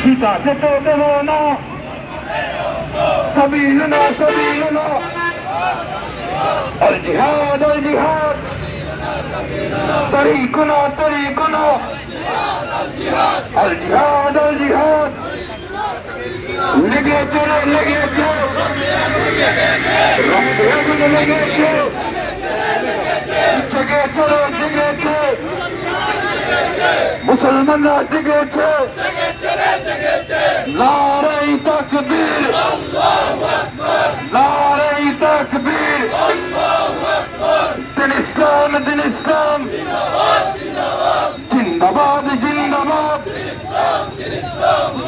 পিতা যেতে দেব না সাবিলুনা সাবিলুনা আল জিহাদ তরিকুনা তরিকুনা আল জিহাদ লেগেছে রক্তে আগুন লেগেছে জেগেছে মুসলমানরা জেগেছে নারাই তাকবীর নারাই তাকবীর দিন ইসলাম জিন্দাবাদ জিন্দাবাদ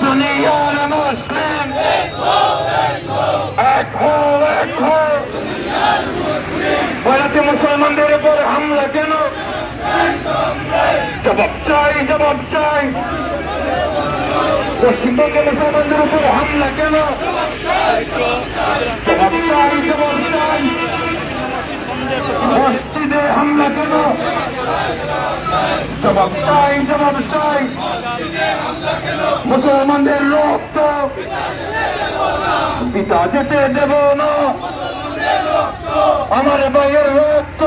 দুনিয়ার মুসলিম এক হো ভারতে মুসলমানদের উপর হামলা কেন জবাব চাই পশ্চিমবঙ্গে মুসলমানদের উপর হামলা কেন জবাব চাই মসজিদে হামলা কেন জবাব চাই মুসলমানদের রক্ত পিতা যেতে দেব না আমার ভাইয়ের রক্ত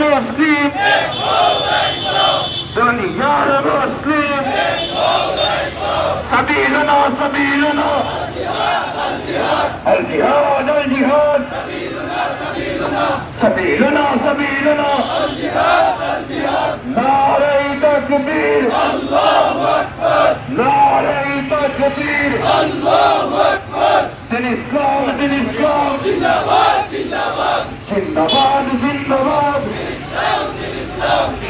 মুসলিম দুনিয়ার মুসলিম সাবিলুনা আল জিহাদ সাবিলুনা নারাই তাকবীর নারাই তাকবীর দিন ইসলাম জিন্দাবাদ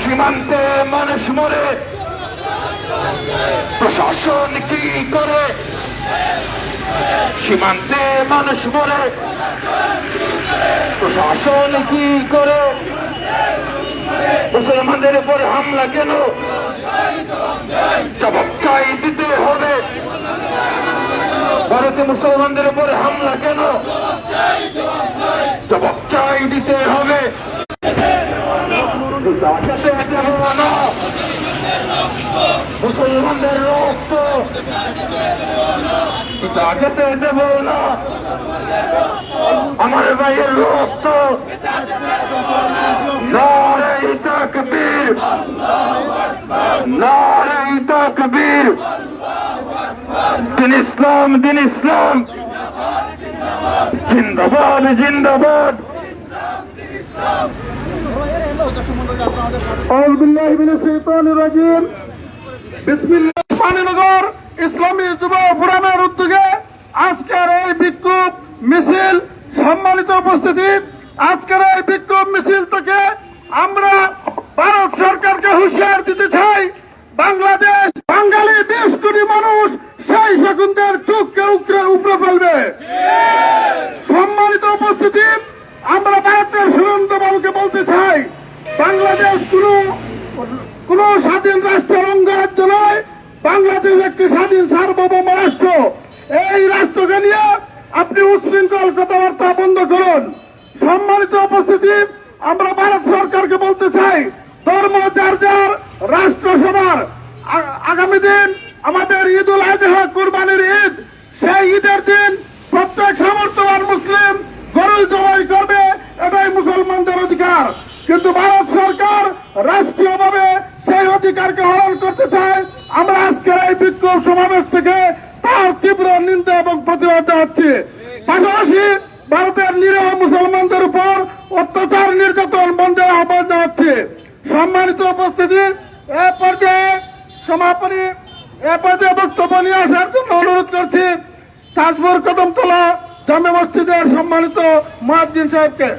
সীমান্তে মানুষ মরে প্রশাসন কি করে সীমান্তে মানুষ মরে প্রশাসন কি করে মুসলমানদের উপর হামলা কেন জবাব চাই দিতে হবে ভারতে মুসলমানদের উপর হামলা কেন জবাব চাই দিতে হবে মুসলমানদের রক্ত পিতা যেতে দেব না আমার ভাইয়ের রক্ত নারাই তাকবীর দিন ইসলাম জিন্দাবাদ আউযু বিল্লাহি মিনাশ শাইতানির রাজিম বিসমিল্লাহির রহমানির রহিম ইসলামী যুব ফোরামের উদ্যোগে আজকের এই বিক্ষোভ মিছিল সম্মানিত উপস্থিতি আজকের এই বিক্ষোভ মিছিল থেকে আমরা ভারত সরকারকে হুঁশিয়ার দিতে চাই বাংলাদেশ বাঙালি 20 কোটি মানুষ সেই শকুনদের চোখকে উপরে ফেলবে সম্মানিত উপস্থিতি আমরা ভারতের সুরেন্দ্র বাবুকে বলতে চাই বাংলাদেশ কোন স্বাধীন রাষ্ট্রের অঙ্গরাজ্য নয় বাংলাদেশ একটি স্বাধীন সার্বভৌম রাষ্ট্র এই রাষ্ট্রকে নিয়ে আপনি উচ্ছৃঙ্খল কথাবার্তা বন্ধ করুন সম্মানিত উপস্থিতি আমরা ভারত সরকারকে বলতে চাই ধর্ম যার রাষ্ট্রসভার আগামী দিন আমাদের ঈদুল আজহা কুরবানির ঈদ সেই ঈদের দিন প্রত্যেক সামর্থ্যবান মুসলিম গরু জবাই করবে এটাই মুসলমানদের অধিকার কিন্তু ভারত সরকার রাষ্ট্রীয়ভাবে সেই অধিকারকে হরণ করতে চায় আমরা আজকের এই বিক্ষোভ সমাবেশ থেকে তার তীব্র নিন্দা এবং প্রতিবাদ জানাচ্ছি পাশাপাশি ভারতের নিরীহ মুসলমানদের উপর অত্যাচার নির্যাতন বন্ধের আহ্বান জানাচ্ছি সম্মানিত উপস্থিতি এ পর্যায়ে বক্তব্য নিয়ে আসার জন্য অনুরোধ করছি তাজপুর কদমতলা জামে মসজিদের সম্মানিত মুয়াজ্জিন সাহেবকে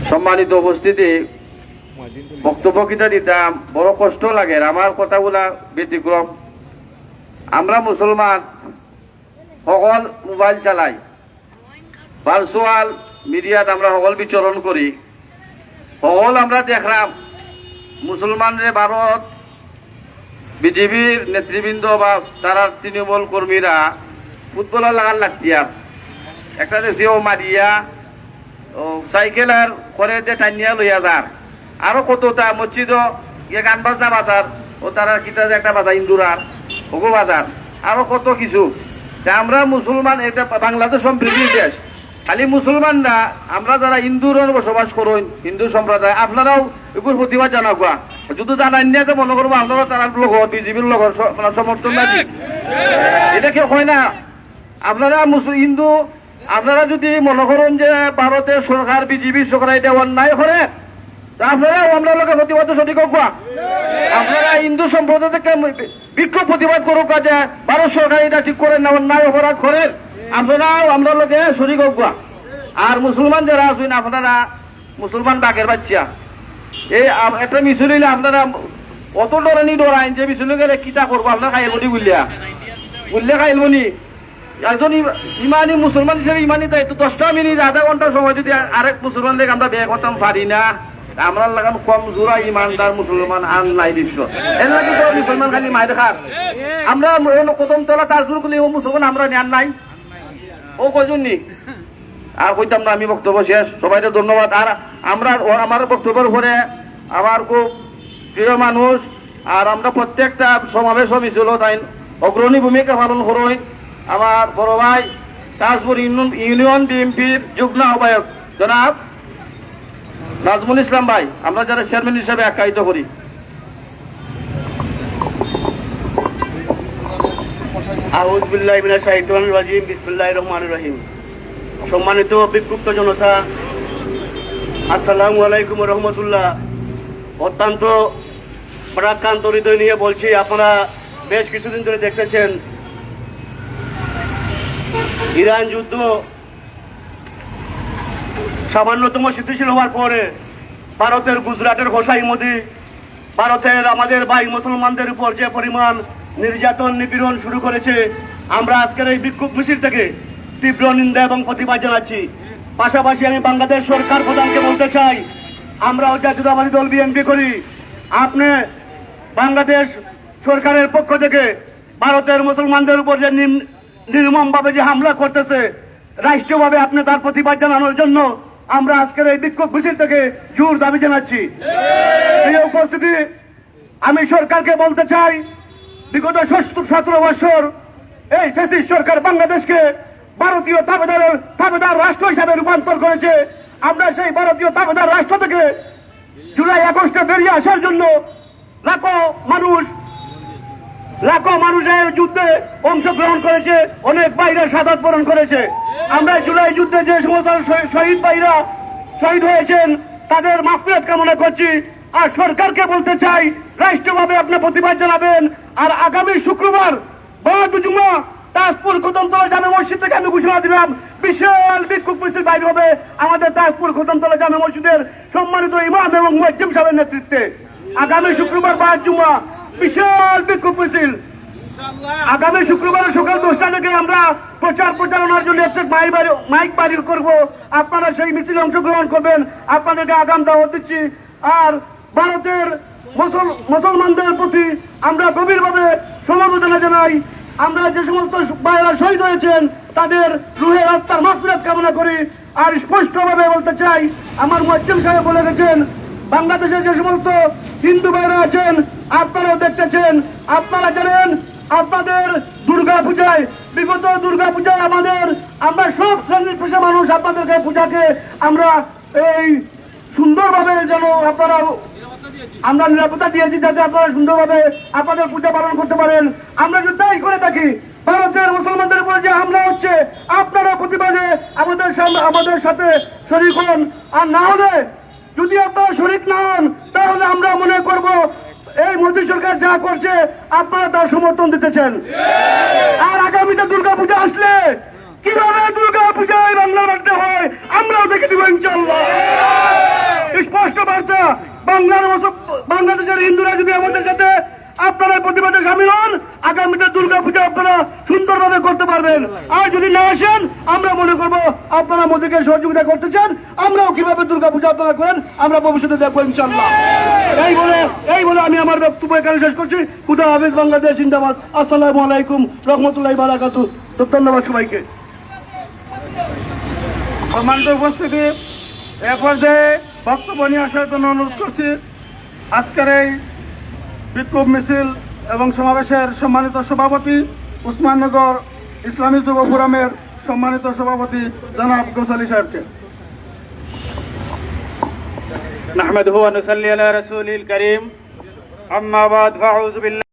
সম্মানিত উপস্থিতি বক্তব্য কিটা দিতাম বড় কষ্ট লাগে আমার কথাগুলা ব্যতিক্রম আমরা মুসলমান সকল মোবাইল চালাই ভার্চুয়াল মিডিয়াত আমরা সকল বিচরণ করি সকল আমরা দেখলাম মুসলমানরে ভারত বিজেপির নেতৃবৃন্দ বা তারা তৃণমূল কর্মীরা ফুটবলার লাগান লাগতিয়ার একটা দেখছি ও মারিয়া ও সাইকেল আর করে যে টানিয়া লইয়া যার আরো কতটা মসজিদ গান বাজনা বাজার ও তারা কিতা যে একটা বাজার ইন্দুরার ওগো বাজার আরো কত কিছু তা আমরা মুসলমান এটা বাংলাদেশ সম্প্রীতির দেশ খালি মুসলমানরা আমরা যারা হিন্দুর বসবাস করুন হিন্দু সম্প্রদায় আপনারাও এগুলোর প্রতিবাদ জানাবা যদি জানাই নিয়ে তো মনে করবো আপনারা তারা লোক বিজেপির লোক সমর্থন না এটা কেউ হয় না আপনারা হিন্দু আপনারা যদি মনে করেন যে ভারতের সরকার বিজেপি সরকার এটা অন্যায় করে তা আপনারাও আমরা লোকের প্রতিবাদ সঠিক হোক আপনারা হিন্দু সম্প্রদায় থেকে বিক্ষোভ প্রতিবাদ করুক যে ভারত সরকার এটা ঠিক করেন না অন্যায় অপরাধ করেন আপনারাও আমরা লোকে শরিক হোক আর মুসলমান যারা আছেন আপনারা মুসলমান বাঘের বাচ্চা এই একটা মিছিল হইলে আপনারা অত ডরানি ডরাইন যে মিছিল গেলে কিতা করবো আপনার খাইল বলি বুঝলে খাইল বনি একজন ইমানি মুসলমান হিসেবে ইমানি দায়িত্ব 10টা মিনিট আধা ঘন্টা সময় যদি আরেক মুসলমান দেখে আমরা বিয়ে করতাম পারি না আমরা লাগান কম জোড়া ইমানদার মুসলমান আন নাই বিশ্ব এর লাগে তো মুসলমান খালি মায়ের খার আমরা প্রথম তলা তাজপুর করলে ও মুসলমান আমরা নেন নাই ও কয়জননি আর কইতাম না আমি বক্তব্য শেষ সবাইকে ধন্যবাদ আর আমরা আমার বক্তব্যের উপরে আমার খুব প্রিয় মানুষ আর আমরা প্রত্যেকটা সমাবেশ মিছিল তাই অগ্রণী ভূমিকা পালন করই আমার বড় ভাই তাজপুর ইউনিয়ন বিএনপির যুগ্ম আহ্বায়ক জনাব নাজমুল ইসলাম ভাই আমরা যারা চেয়ারম্যান হিসেবে আখ্যায়িত করি আউযু বিল্লাহি মিনাশ শাইতানির রাজিম বিসমিল্লাহির রহমানির রহিম সম্মানিত বিক্ষুব্ধ জনতা আসসালামু আলাইকুম ওয়া রাহমাতুল্লাহ অত্যন্ত প্রাক্রান্ত হৃদয় নিয়ে বলছি আপনারা বেশ কিছুদিন ধরে দেখতেছেন ইরান যুদ্ধ সামান্যতম স্থিতিশীল হওয়ার পরে ভারতের গুজরাটের হোসাই মোদি ভারতের আমাদের ভাই মুসলমানদের উপর যে পরিমাণ নির্যাতন নিপীড়ন শুরু করেছে আমরা আজকের এই বিক্ষোভ মিছিল থেকে তীব্র নিন্দা এবং প্রতিবাদ জানাচ্ছি পাশাপাশি আমি বাংলাদেশ সরকার প্রধানকে বলতে চাই আমরাও জাতীয়তাবাদী দল বিএনপি করি আপনি বাংলাদেশ সরকারের পক্ষ থেকে ভারতের মুসলমানদের উপর যে নির্মমভাবে যে হামলা করতেছে রাষ্ট্রীয়ভাবে আপনি তার প্রতিবাদ জানানোর জন্য আমরা আজকের এই বিক্ষোভ মিছিল থেকে জোর দাবি জানাচ্ছি এই উপস্থিতি আমি সরকারকে বলতে চাই বিগত 17 বছর এই ফ্যাসিস্ট সরকার বাংলাদেশকে ভারতীয় তাবেদার রাষ্ট্র হিসাবে রূপান্তর করেছে আমরা সেই ভারতীয় তাবেদার রাষ্ট্র থেকে জুলাই আগস্টে বেরিয়ে আসার জন্য লাখো মানুষের যুদ্ধে অংশগ্রহণ করেছে অনেক ভাইরা শাহাদাত বরণ করেছে আমরা জুলাই যুদ্ধে যে সমস্ত শহীদ ভাইরা শহীদ হয়েছেন তাদের মাগফিরাত কামনা করছি আর সরকারকে বলতে চাই রাষ্ট্রীয়ভাবে আপনি প্রতিবাদ জানাবেন আর আগামী শুক্রবার বড় জুমা তাজপুর কদমতলা জামে মসজিদ থেকে আমি ঘোষণা দিলাম বিশাল বিক্ষোভ মিছিল বাইর হবে আমাদের তাজপুর কদমতলা জামে মসজিদের সম্মানিত ইমাম এবং মুয়াজ্জিম সাহেবের নেতৃত্বে আগামী শুক্রবার 5 জুমা বিশাল বিক্ষোভ মিছিল আগামী শুক্রবার সকাল 10টা থেকে আমরা প্রচারণার জন্য মাইক বাড়ি করব আপনারা সেই মিছিলে অংশগ্রহণ করবেন আপনাদেরকে আগাম দাওয়াত দিচ্ছি আর ভারতের মুসলমানদের প্রতি আমরা গভীরভাবে সমবেদনা জানাই আমরা যে সমস্ত ভাইরা শহীদ হয়েছেন তাদের রুহের আত্মার মাগফিরাত কামনা করি আর স্পষ্টভাবে বলতে চাই আমার মুয়াজ্জিম সাহেব বলে গেছেন বাংলাদেশের যে সমস্ত হিন্দু ভাইরা আছেন আপনারাও দেখতেছেন আপনারা জানেন আপনাদের দুর্গাপূজায় বিগত দুর্গাপূজায় আমরা সব শ্রেণীর পেশা মানুষ আপনাদেরকে পূজাকে আমরা এই সুন্দরভাবে যেন আমরা নিরাপত্তা দিয়েছি যাতে আপনারা সুন্দরভাবে আপনাদের পূজা পালন করতে পারেন আমরা যদি তাই করে থাকি ভারতের মুসলমানদের উপরে যে হামলা হচ্ছে আপনারা প্রতিবাদে আমাদের সাথে শরীক হন আর না হলে যদি আপনারা শরীক না হন তাহলে আমরা মনে করব এই মোদী সরকার যা করছে আপনারা তার সমর্থন দিতেছেন আর আগামীতে দুর্গাপূজা আসলে কিভাবে দুর্গাপূজায় বাংলার মধ্যে হয় আমরাও দেখে দিব ইনশাআল্লাহ স্পষ্ট বার্তা বাংলাদেশের হিন্দুরা যদি আমাদের সাথে আপনারা প্রতিবাদে সামিল হন আগামীতে দুর্গাপূজা আপনারা সুন্দরভাবে করতে পারবেন আর যদি না আসেন আমরা মনে করবো আপনারা মোদীকে সহযোগিতা করতে চান আমরাও কিভাবে দুর্গাপূজা আপনারা করেন আমরা ভবিষ্যতে দেখবো ইনশাআল্লাহ এই বলে আমি আমার বক্তব্য এখানে শেষ করছি খুদা হাফেজ বাংলাদেশ জিন্দাবাদ আসসালামু আলাইকুম রহমতুল্লাহি ওয়া বারাকাতুহু ধন্যবাদ সবাইকে সম্মানিত উপস্থিতি, এ পর্যায়ে বক্তব্য নিয়ে আসার জন্য অনুরোধ করছি আজকের এই বিক্ষোভ মিছিল এবং সমাবেশের সম্মানিত সভাপতি, উসমাননগর ইসলামী যুব ফোরামের সম্মানিত সভাপতি জনাব গোসালি সাহেবকে। نحمده ونصلي على رسوله الكريم أما بعد فأعوذ بالله